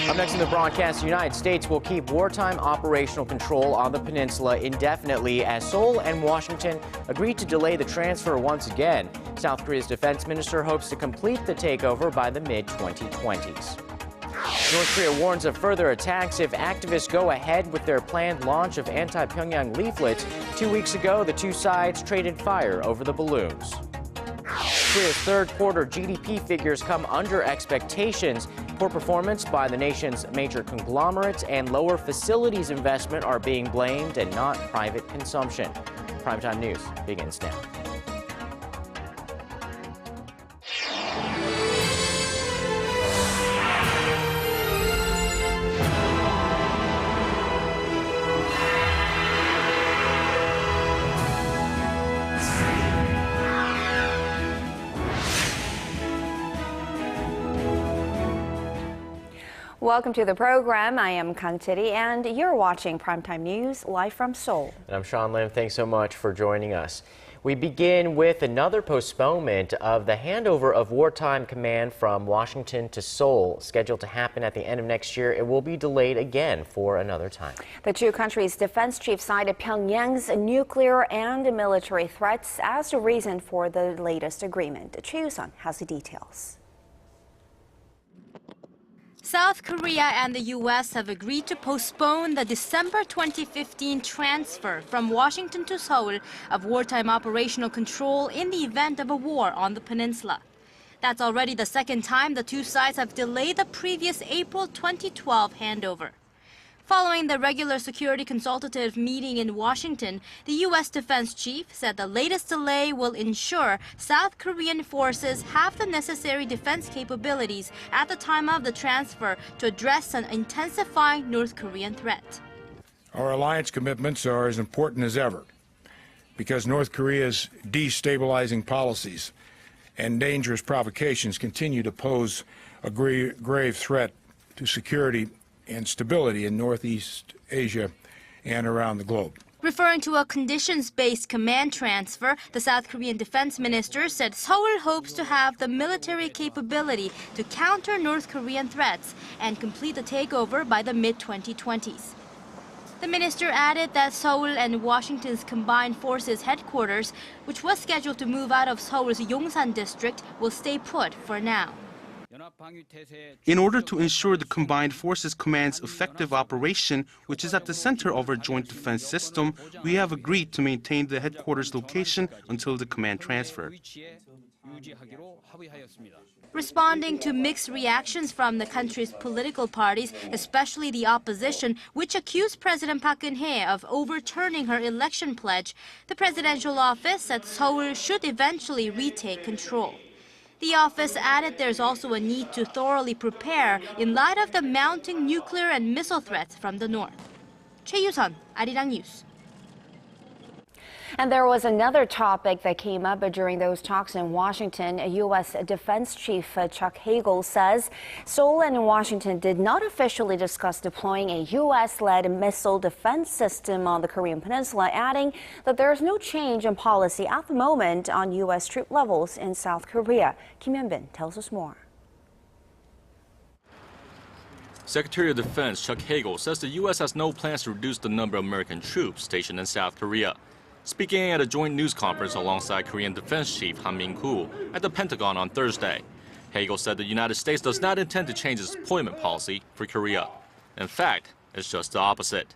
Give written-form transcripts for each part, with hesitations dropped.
Up next in the broadcast, the United States will keep wartime operational control on the peninsula indefinitely as Seoul and Washington agree to delay the transfer once again. South Korea's defense minister hopes to complete the takeover by the mid-2020s. North Korea warns of further attacks if activists go ahead with their planned launch of anti-Pyongyang leaflets. 2 weeks ago, the two sides traded fire over the balloons. Korea's third quarter GDP figures come under expectations. Poor performance by the nation's major conglomerates and lower facilities investment are being blamed and not private consumption. Primetime News begins now. Welcome to the program. I am Kang Chery, and you're watching Primetime News live from Seoul. And I'm Sean Lim. Thanks so much for joining us. We begin with another postponement of the handover of wartime command from Washington to Seoul. Scheduled to happen at the end of next year, it will be delayed again for another time. The two countries' defense chiefs cited Pyongyang's nuclear and military threats as the reason for the latest agreement. Choi You-sun has the details. South Korea and the U.S. have agreed to postpone the December 2015 transfer from Washington to Seoul of wartime operational control in the event of a war on the peninsula. That's already the second time the two sides have delayed the previous April 2012 handover. Following the regular security consultative meeting in Washington, the U.S. defense chief said the latest delay will ensure South Korean forces have the necessary defense capabilities at the time of the transfer to address an intensifying North Korean threat. Our alliance commitments are as important as ever because North Korea's destabilizing policies and dangerous provocations continue to pose a grave threat to security and stability in Northeast Asia and around the globe. Referring to a conditions-based command transfer, the South Korean defense minister said Seoul hopes to have the military capability to counter North Korean threats and complete the takeover by the mid-2020s. The minister added that Seoul and Washington's combined forces headquarters, which was scheduled to move out of Seoul's Yongsan district, will stay put for now. In order to ensure the Combined Forces Command's effective operation, which is at the center of our joint defense system, we have agreed to maintain the headquarters location until the command transfer. Responding to mixed reactions from the country's political parties, especially the opposition, which accused President Park Geun-hye of overturning her election pledge, the presidential office said Seoul should eventually retake control. The office added there's also a need to thoroughly prepare in light of the mounting nuclear and missile threats from the north. Choi You-sun, Arirang News. And there was another topic that came up during those talks in Washington. U.S. Defense Chief Chuck Hagel says Seoul and Washington did not officially discuss deploying a U.S.-led missile defense system on the Korean peninsula, adding that there is no change in policy at the moment on U.S. troop levels in South Korea. Kim Hyun-bin tells us more. Secretary of Defense Chuck Hagel says the U.S. has no plans to reduce the number of American troops stationed in South Korea. Speaking at a joint news conference alongside Korean Defense Chief Han Min-koo at the Pentagon on Thursday, Hagel said the United States does not intend to change its deployment policy for Korea. In fact, it's just the opposite.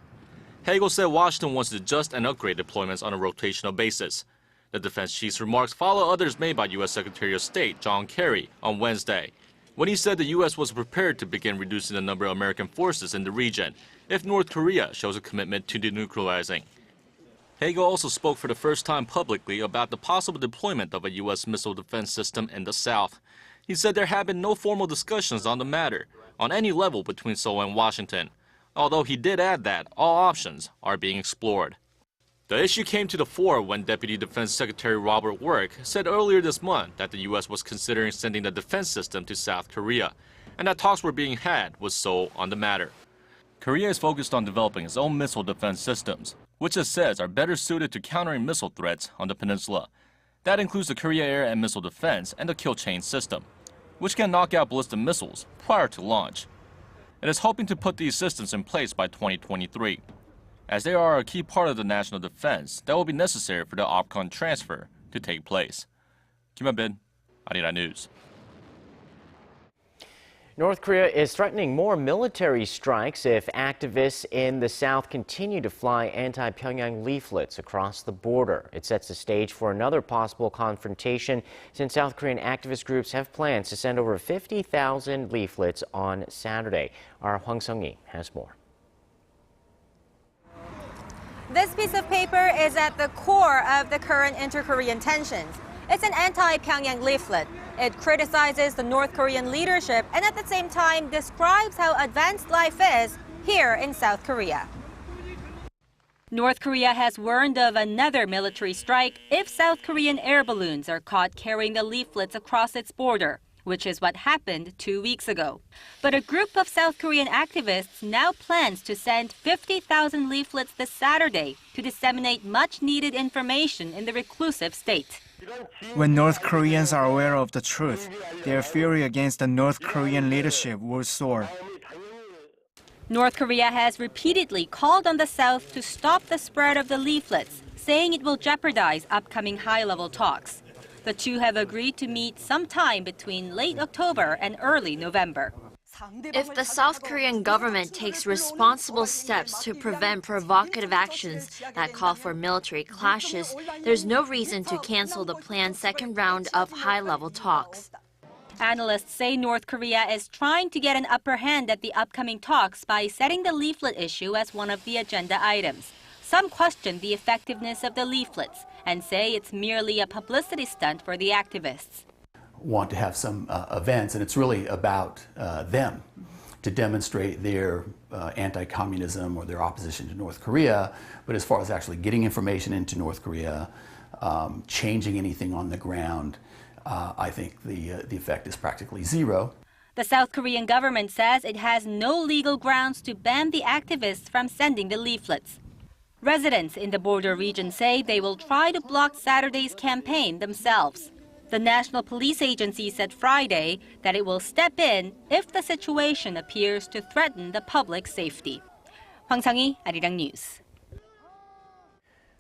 Hagel said Washington wants to adjust and upgrade deployments on a rotational basis. The defense chief's remarks follow others made by U.S. Secretary of State John Kerry on Wednesday, when he said the U.S. was prepared to begin reducing the number of American forces in the region if North Korea shows a commitment to denuclearizing. Hagel also spoke for the first time publicly about the possible deployment of a U.S. missile defense system in the South. He said there have been no formal discussions on the matter on any level between Seoul and Washington, although he did add that all options are being explored. The issue came to the fore when Deputy Defense Secretary Robert Work said earlier this month that the U.S. was considering sending the defense system to South Korea, and that talks were being had with Seoul on the matter. Korea is focused on developing its own missile defense systems, which it says are better suited to countering missile threats on the peninsula. That includes the Korea Air and Missile Defense and the Kill Chain system, which can knock out ballistic missiles prior to launch. and is hoping to put these systems in place by 2023. As they are a key part of the national defense that will be necessary for the OPCON transfer to take place. Kim Han-bin, Arirang News. North Korea is threatening more military strikes if activists in the south continue to fly anti-Pyongyang leaflets across the border. It sets the stage for another possible confrontation since South Korean activist groups have plans to send over 50,000 leaflets on Saturday. Our Hwang Sung-hee has more. This piece of paper is at the core of the current inter-Korean tensions. It's an anti-Pyongyang leaflet. It criticizes the North Korean leadership and at the same time describes how advanced life is here in South Korea. North Korea has warned of another military strike if South Korean air balloons are caught carrying the leaflets across its border, which is what happened 2 weeks ago. But a group of South Korean activists now plans to send 50,000 leaflets this Saturday to disseminate much-needed information in the reclusive state. When North Koreans are aware of the truth, their fury against the North Korean leadership will soar. North Korea has repeatedly called on the South to stop the spread of the leaflets, saying it will jeopardize upcoming high-level talks. The two have agreed to meet sometime between late October and early November. If the South Korean government takes responsible steps to prevent provocative actions that call for military clashes, there's no reason to cancel the planned second round of high-level talks. Analysts say North Korea is trying to get an upper hand at the upcoming talks by setting the leaflet issue as one of the agenda items. Some question the effectiveness of the leaflets and say it's merely a publicity stunt for the activists. Want to have some events, and it's really about them to demonstrate their anti-communism or their opposition to North Korea. But as far as actually getting information into North Korea, changing anything on the ground, I think the effect is practically zero. The South Korean government says it has no legal grounds to ban the activists from sending the leaflets. Residents in the border region say they will try to block Saturday's campaign themselves. The National Police Agency said Friday that it will step in if the situation appears to threaten the public's safety. Hwang Sung-hee, Arirang News.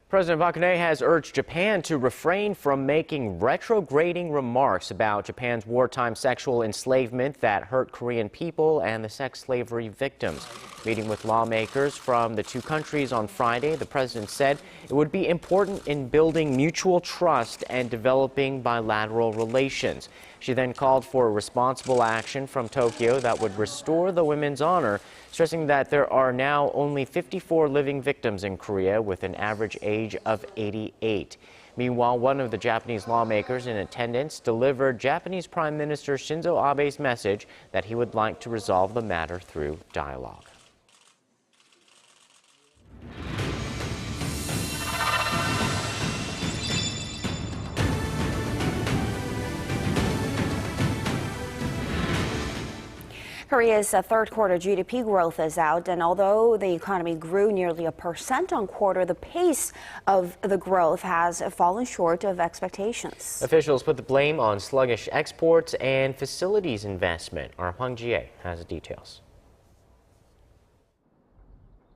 President Park Geun-hye has urged Japan to refrain from making retrograding remarks about Japan's wartime sexual enslavement that hurt Korean people and the sex slavery victims. Meeting with lawmakers from the two countries on Friday, the president said it would be important in building mutual trust and developing bilateral relations. She then called for responsible action from Tokyo that would restore the women's honor, stressing that there are now only 54 living victims in Korea with an average age of 88. Meanwhile, one of the Japanese lawmakers in attendance delivered Japanese Prime Minister Shinzo Abe's message that he would like to resolve the matter through dialogue. Korea's third quarter GDP growth is out, and although the economy grew nearly 1% on quarter, the pace of the growth has fallen short of expectations. Officials put the blame on sluggish exports and facilities investment. Our Hwang Ji-ae has the details.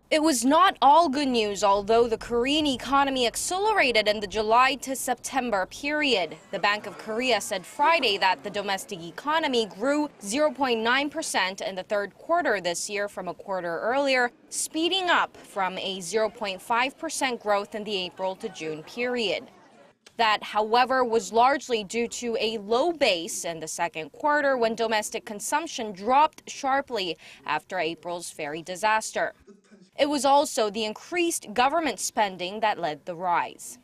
It was not all good news, although the Korean economy accelerated in the July to September period. The Bank of Korea said Friday that the domestic economy grew 0.9% in the third quarter this year from a quarter earlier, speeding up from a 0.5% growth in the April to June period. That, however, was largely due to a low base in the second quarter when domestic consumption dropped sharply after April's ferry disaster. It was also the increased government spending that led the rise.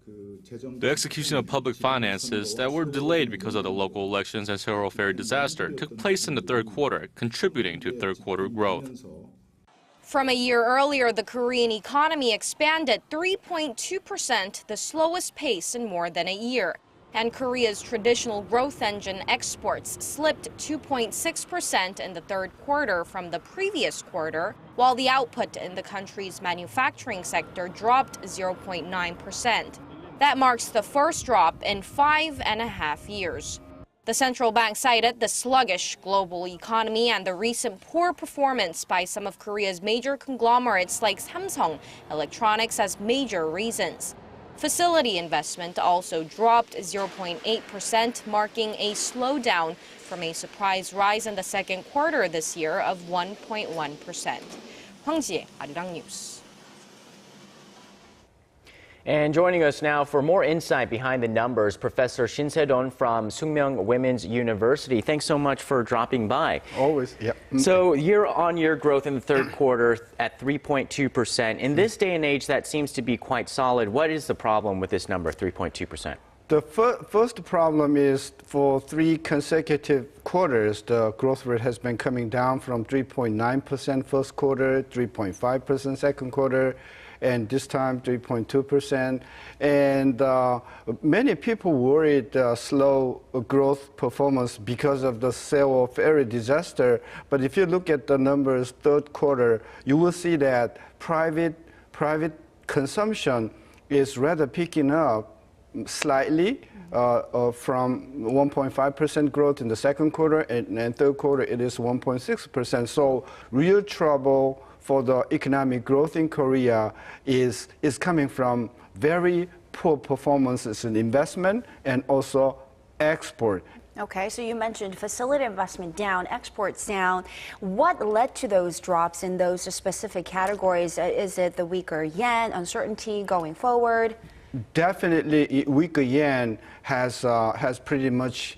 The execution of public finances that were delayed because of the local elections and Seoul ferry disaster took place in the third quarter, contributing to third quarter growth. From a year earlier, the Korean economy expanded 3.2%, the slowest pace in more than a year. And Korea's traditional growth engine, exports, slipped 2.6% in the third quarter from the previous quarter, while the output in the country's manufacturing sector dropped 0.9%. That marks the first drop in 5.5 years. The central bank cited the sluggish global economy and the recent poor performance by some of Korea's major conglomerates like Samsung Electronics as major reasons. Facility investment also dropped 0.8%, marking a slowdown from a surprise rise in the second quarter this year of 1.1%. 황지혜, Arirang News. And joining us now for more insight behind the numbers, Professor Shin Seong from Sookmyung Women's University. Thanks so much for dropping by. Always, yeah. So year-on-year growth in the third quarter at 3.2%. In this day and age, that seems to be quite solid. What is the problem with this number, 3.2%? The first problem is for 3 consecutive quarters, the growth rate has been coming down from 3.9% first quarter, 3.5% second quarter, and this time 3.2%. And many people worried slow growth performance because of the Seoul ferry disaster. But if you look at the numbers third quarter, you will see that private consumption is rather picking up slightly from 1.5% growth in the second quarter, and third quarter it is 1.6%. So real trouble for the economic growth in Korea is coming from very poor performances in investment and also export. Okay, so you mentioned facility investment down, exports down. What led to those drops in those specific categories? Is it the weaker yen, uncertainty going forward? Definitely, weaker yen has pretty much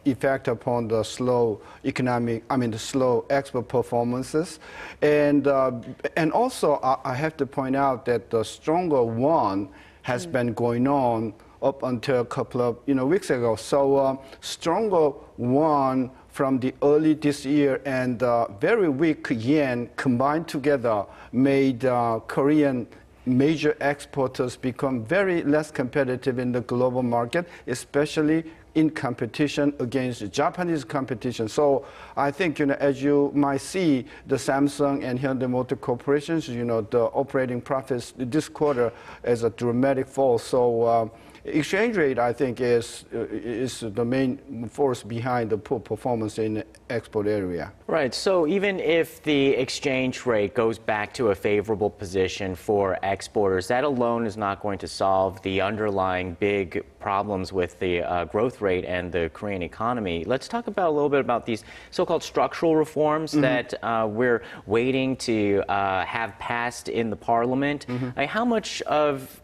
effect upon the slow the slow export performances, and also I have to point out that the stronger won has been going on up until a couple of weeks ago. So stronger won from the early this year and very weak yen combined together made Korean major exporters become very less competitive in the global market, especially in competition against Japanese competition. So I think, as you might see, the Samsung and Hyundai Motor Corporations, the operating profits this quarter is a dramatic fall. So exchange rate, I think, is the main force behind the poor performance in the export area. Right. So even if the exchange rate goes back to a favorable position for exporters, that alone is not going to solve the underlying big problems with the growth rate and the Korean economy. Let's talk about a little bit about these so-called structural reforms that we're waiting to have passed in the parliament. How much of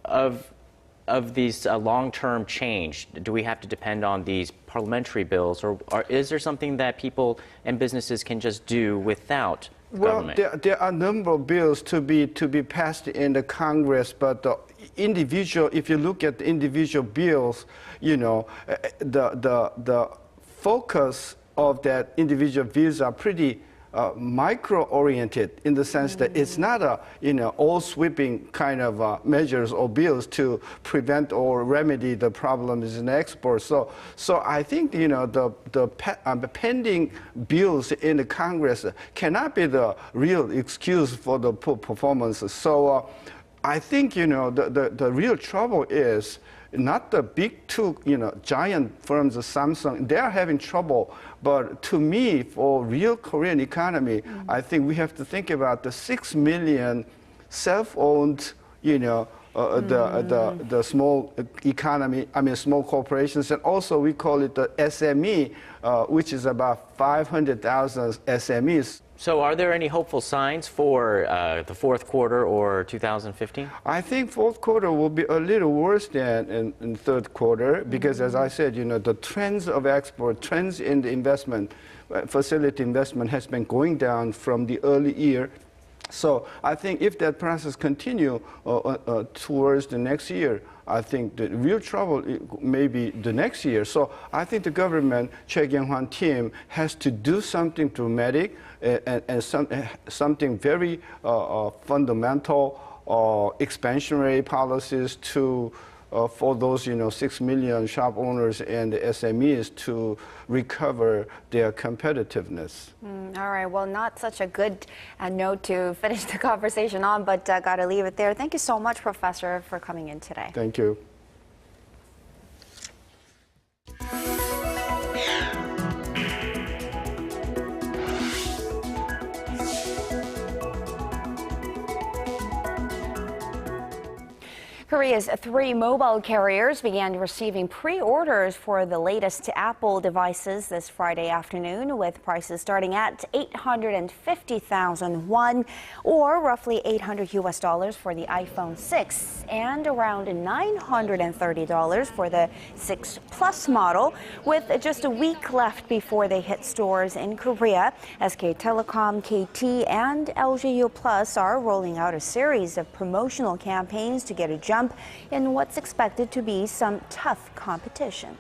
these long-term change do we have to depend on these parliamentary bills, or is there something that people and businesses can just do without government? Well, there are a number of bills to be passed in the Congress, but the individual, if you look at the individual bills, the focus of that individual bills are pretty micro-oriented in the sense that it's not a all-sweeping kind of measures or bills to prevent or remedy the problems in export. So I think the pending bills in the Congress cannot be the real excuse for the poor performances. So I think the real trouble is not the big two, giant firms of Samsung. They are having trouble. But to me, for real Korean economy, I think we have to think about the 6 million self-owned, the small economy, small corporations, and also we call it the SME, which is about 500,000 SMEs. So are there any hopeful signs for the fourth quarter or 2015? I think fourth quarter will be a little worse than in third quarter because, as I said, the trends of export, trends in the investment, facility investment has been going down from the early year. So I think if that process continue towards the next year, I think the real trouble may be the next year. So I think the government, Choi You-sun team, has to do something dramatic and something very fundamental, expansionary policies to for those 6 million shop owners and the SMEs to recover their competitiveness. All right, well, not such a good note to finish the conversation on, but got to leave it there. Thank you so much, Professor, for coming in today. Thank you. Korea's 3 mobile carriers began receiving pre-orders for the latest Apple devices this Friday afternoon, with prices starting at 850,000 won, or roughly $800 for the iPhone 6, and around $930 for the 6 Plus model, with just a week left before they hit stores in Korea. SK Telecom, KT, and LG U Plus are rolling out a series of promotional campaigns to get a jump in what's expected to be some tough competition.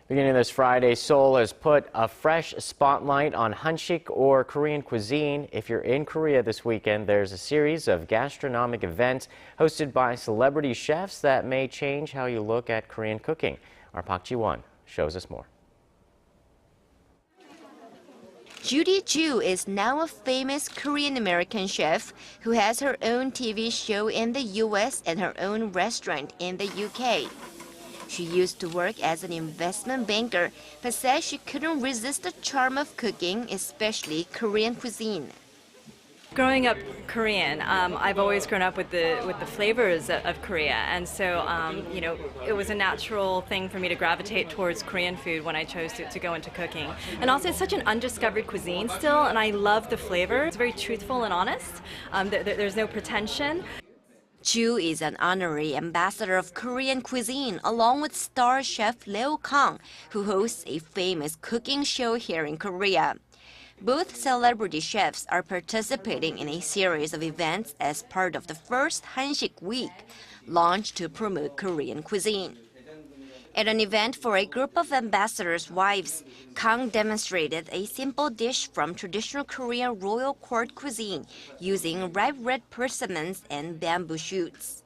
Beginning this Friday, Seoul has put a fresh spotlight on Hanshik, or Korean cuisine. If you're in Korea this weekend, there's a series of gastronomic events hosted by celebrity chefs that may change how you look at Korean cooking. Our Park Ji-won shows us more. Judy Ju is now a famous Korean-American chef who has her own TV show in the US and her own restaurant in the UK. She used to work as an investment banker, but says she couldn't resist the charm of cooking, especially Korean cuisine. Growing up Korean, I've always grown up with the flavors of Korea, and so you know, it was a natural thing for me to gravitate towards Korean food when I chose to go into cooking. And also, it's such an undiscovered cuisine still, and I love the flavor. It's very truthful and honest. There's no pretension. Ju is an honorary ambassador of Korean cuisine, along with star chef Leo Kang, who hosts a famous cooking show here in Korea. Both celebrity chefs are participating in a series of events as part of the first Hanshik Week, launched to promote Korean cuisine. At an event for a group of ambassadors' wives, Kang demonstrated a simple dish from traditional Korean royal court cuisine using ripe red persimmons and bamboo shoots.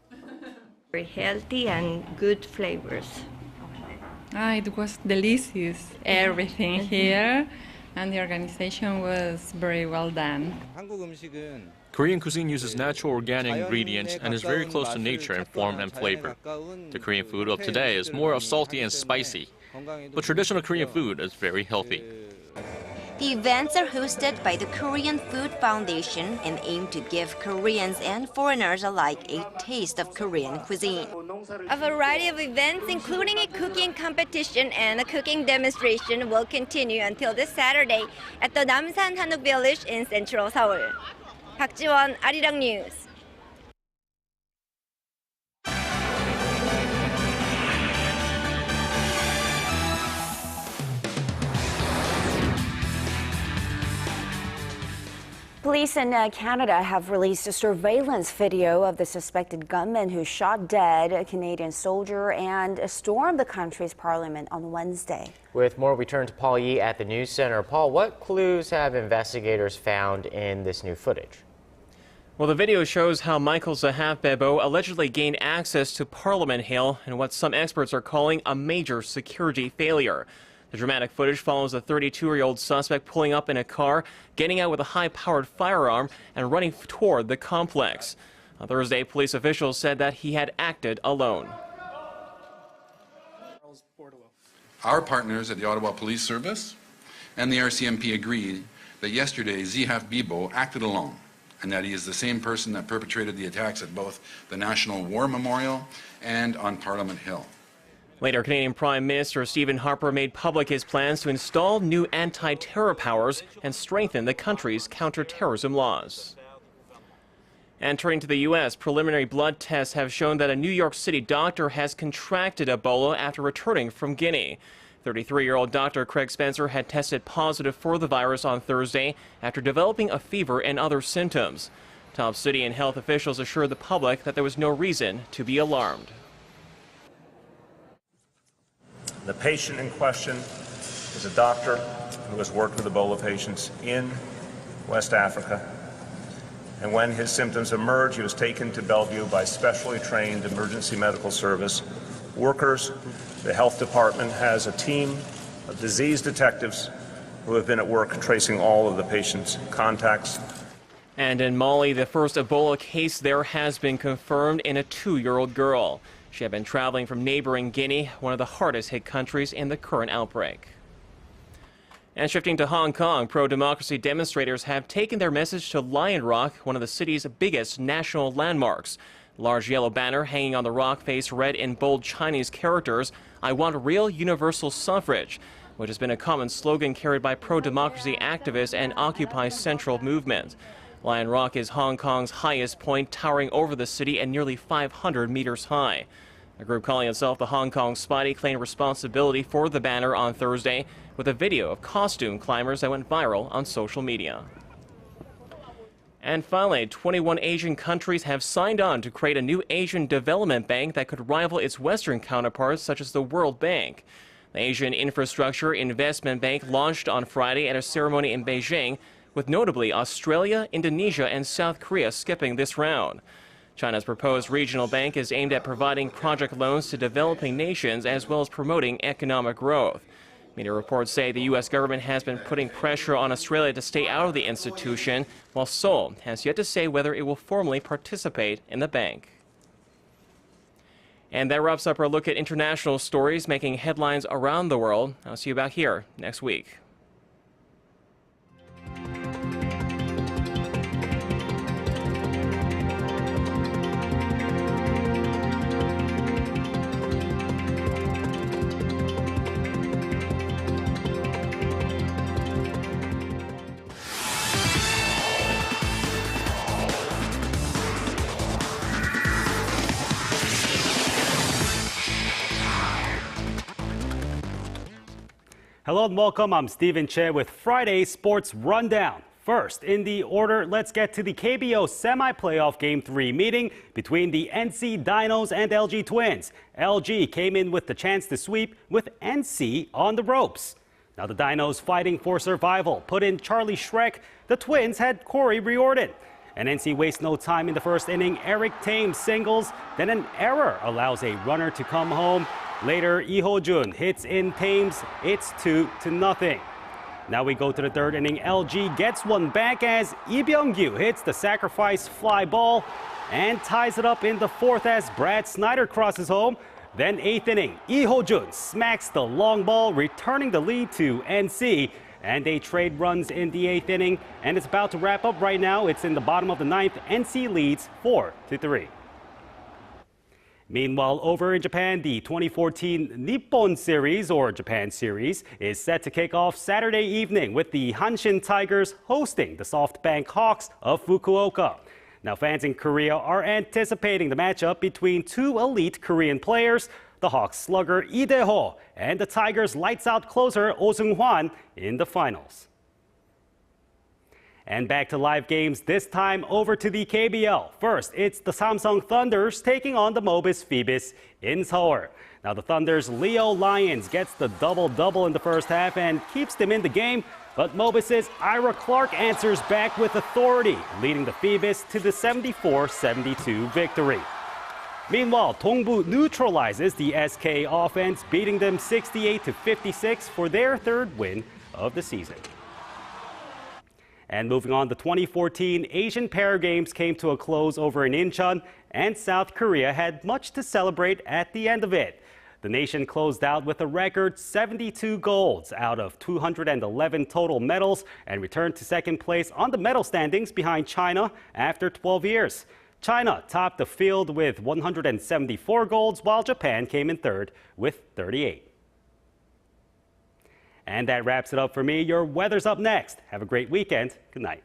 Very healthy and good flavors. It was delicious, everything here. And the organization was very well done. Korean cuisine uses natural organic ingredients and is very close to nature in form and flavor. The Korean food of today is more of salty and spicy, but traditional Korean food is very healthy. The events are hosted by the Korean Food Foundation and aim to give Koreans and foreigners alike a taste of Korean cuisine. A variety of events, including a cooking competition and a cooking demonstration, will continue until this Saturday at the Namsan Hanok Village in central Seoul. Park Ji-won, Arirang News. Police in Canada have released a surveillance video of the suspected gunman who shot dead a Canadian soldier and stormed the country's parliament on Wednesday. With more, we turn to Paul Yee at the News Center. Paul, what clues have investigators found in this new footage? Well, the video shows how Michael Zahaf-Bebo allegedly gained access to Parliament Hill in what some experts are calling a major security failure. The dramatic footage follows a 32-year-old suspect pulling up in a car, getting out with a high-powered firearm, and running toward the complex. On Thursday, police officials said that he had acted alone. Our partners at the Ottawa Police Service and the RCMP agreed that yesterday Zahaf-Bebo acted alone, and that he is the same person that perpetrated the attacks at both the National War Memorial and on Parliament Hill. Later, Canadian Prime Minister Stephen Harper made public his plans to install new anti-terror powers and strengthen the country's counter-terrorism laws. And turning to the U.S., preliminary blood tests have shown that a New York City doctor has contracted Ebola after returning from Guinea. 33-year-old Dr. Craig Spencer had tested positive for the virus on Thursday after developing a fever and other symptoms. Top city and health officials assured the public that there was no reason to be alarmed. The patient in question is a doctor who has worked with Ebola patients in West Africa. And when his symptoms emerged, he was taken to Bellevue by specially trained emergency medical service workers. The health department has a team of disease detectives who have been at work tracing all of the patient's contacts. And in Mali, the first Ebola case there has been confirmed in a 2-year-old girl. She had been traveling from neighboring Guinea, one of the hardest hit countries in the current outbreak. And shifting to Hong Kong, pro-democracy demonstrators have taken their message to Lion Rock, one of the city's biggest national landmarks. Large yellow banner hanging on the rock face read in bold Chinese characters, "I want real universal suffrage," which has been a common slogan carried by pro-democracy activists and Occupy Central movement. Lion Rock is Hong Kong's highest point, towering over the city and nearly 500 meters high. A group calling itself the Hong Kong Spidey claimed responsibility for the banner on Thursday with a video of costume climbers that went viral on social media. And finally, 21 Asian countries have signed on to create a new Asian development bank that could rival its Western counterparts, such as the World Bank. The Asian Infrastructure Investment Bank launched on Friday at a ceremony in Beijing, with notably Australia, Indonesia, and South Korea skipping this round. China's proposed regional bank is aimed at providing project loans to developing nations as well as promoting economic growth. Media reports say the U.S. government has been putting pressure on Australia to stay out of the institution, while Seoul has yet to say whether it will formally participate in the bank. And that wraps up our look at international stories making headlines around the world. I'll see you back here next week. Hello and welcome. I'm Stephen Che with Friday's Sports Rundown. First, in the order, let's get to the KBO semi-playoff Game 3 meeting between the NC Dinos and LG Twins. LG came in with the chance to sweep with NC on the ropes. Now the Dinos fighting for survival put in Charlie Schreck. The Twins had Corey Riordan. And NC wastes no time in the first inning. Eric Thames singles, then an error allows a runner to come home. Later, Lee Ho-jun hits in Thames. It's 2-0. Now we go to the third inning. LG gets one back as Lee Byung-gyu hits the sacrifice fly ball and ties it up in the fourth as Brad Snyder crosses home. Then eighth inning, Lee Ho-jun smacks the long ball, returning the lead to NC. And they trade runs in the eighth inning. And it's about to wrap up right now. It's in the bottom of the ninth. NC leads 4-3. Meanwhile, over in Japan, the 2014 Nippon Series, or Japan Series, is set to kick off Saturday evening with the Hanshin Tigers hosting the SoftBank Hawks of Fukuoka. Now, fans in Korea are anticipating the matchup between two elite Korean players, the Hawks slugger Lee Dae-ho and the Tigers lights-out closer Oh Seung-hwan in the finals. And back to live games, this time over to the KBL. First, it's the Samsung Thunders taking on the Mobis Phoebus in Seoul. Now the Thunders' Leo Lyons gets the double-double in the first half and keeps them in the game, but Mobis' Ira Clark answers back with authority, leading the Phoebus to the 74-72 victory. Meanwhile, Dongbu neutralizes the SK offense, beating them 68-56 for their third win of the season. And moving on, the 2014 Asian Para Games came to a close over in Incheon, and South Korea had much to celebrate at the end of it. The nation closed out with a record 72 golds out of 211 total medals and returned to second place on the medal standings behind China after 12 years. China topped the field with 174 golds, while Japan came in third with 38. And that wraps it up for me. Your weather's up next. Have a great weekend. Good night.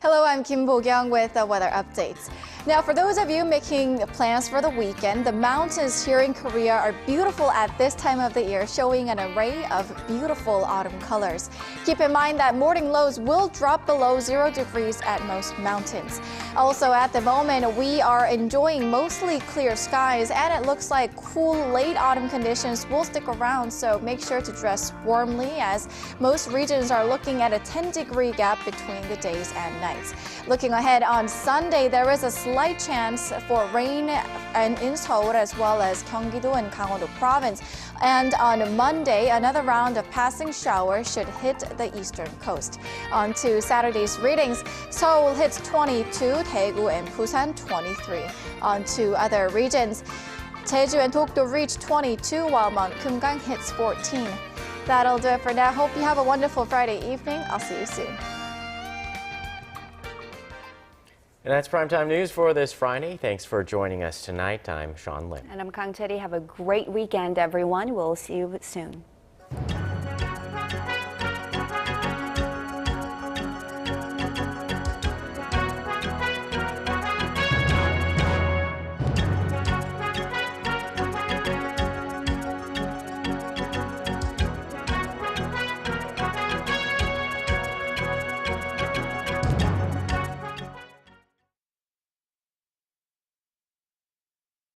Hello, I'm Kim Bo-kyung with the weather updates. Now, for those of you making plans for the weekend, the mountains here in Korea are beautiful at this time of the year, showing an array of beautiful autumn colors. Keep in mind that morning lows will drop below 0 degrees at most mountains. Also, at the moment, we are enjoying mostly clear skies, and it looks like cool late autumn conditions will stick around, so make sure to dress warmly as most regions are looking at a 10-degree gap between the days and nights. Looking ahead on Sunday, there is a slight chance for rain in Seoul as well as Gyeonggi-do and Gangwon-do province. And on Monday, another round of passing showers should hit the eastern coast. On to Saturday's readings, Seoul hits 22, Daegu and Busan 23. On to other regions, Jeju and Dokdo reach 22 while Mount Kumgang hits 14. That'll do it for now. Hope you have a wonderful Friday evening. I'll see you soon. And that's Primetime News for this Friday. Thanks for joining us tonight. I'm Sean Lim. And I'm Kang Chery. Have a great weekend, everyone. We'll see you soon.